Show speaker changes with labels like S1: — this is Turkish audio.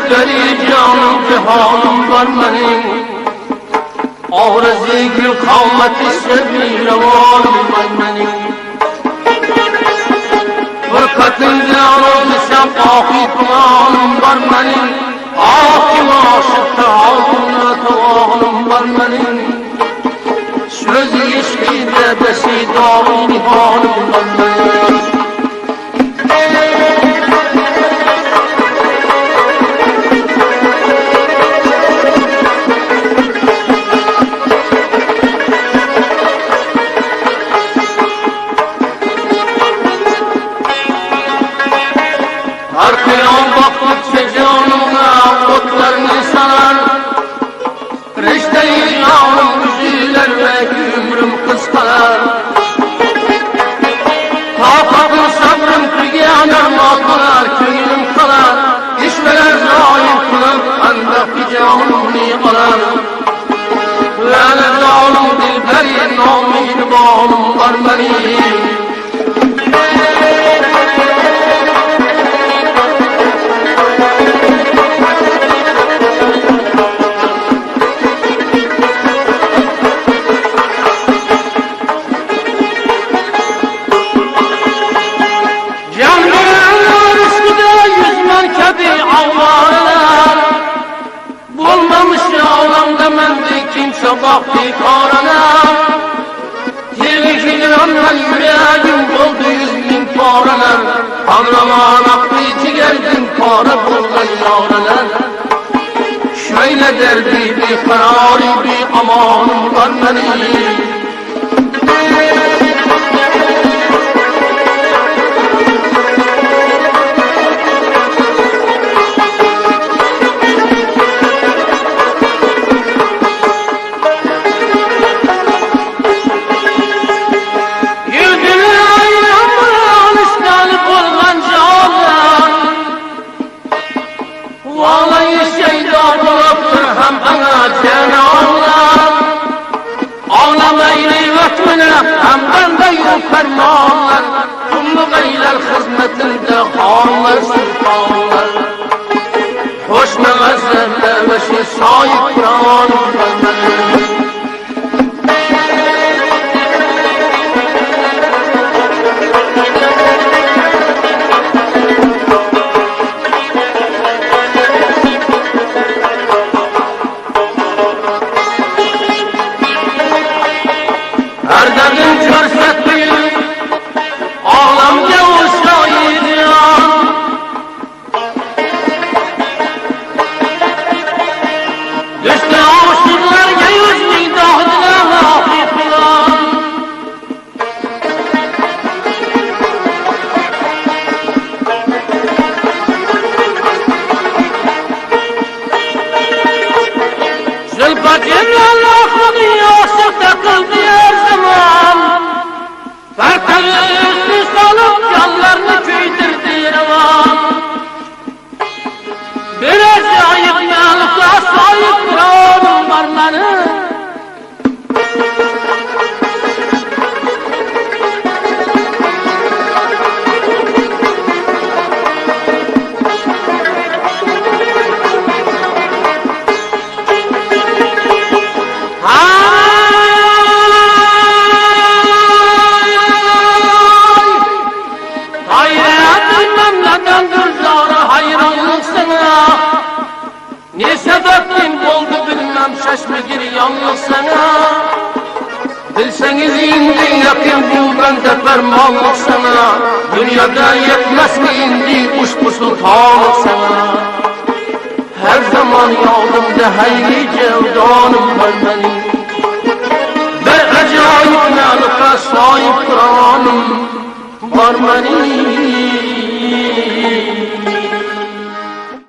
S1: müşteri canım cihanım var benim. Ağrı gül kavmeti sebil revanım var benim. Fırkatınca arızsam ahi planım var benim. Hakim aşıkta altına tavanım var benim. Sözü ilişkide besidarım nihanım var benim. Arkayan baktıkça canımla otlarını sarar. Reşteyi yağmur üzüler ve ömrüm kıskalar. Takatım sabrım tügener matlar köyüm kalar. İşveler zalim kılıp andaki canımı alar. Lale zalim dilberi namini bağım var benim. Baktı karana, Yirgirandan yüreğim doldu 100.000 paralar. Anraman aktı ciğerdim para bulgan yaralar. Şöyle derdi bir kararı bir amanım var benim. Fermanlar, kumlu beyler hizmetinde hanlar sultanlar. Hoş meğazerle ve şey sahip Kur'an'ım benim. Her derdin körsetliği ne sebepten oldu bilmem şaşmıgir yalnız sana. Bilseniz indi yakın bu bende fermanlık sana. Dünyada yetmez mi indi uçku sultanlık sana. Her zaman yolumda hayli cevdanım var benim. Ve acayip meluka sahip Kur'an'ım var benim.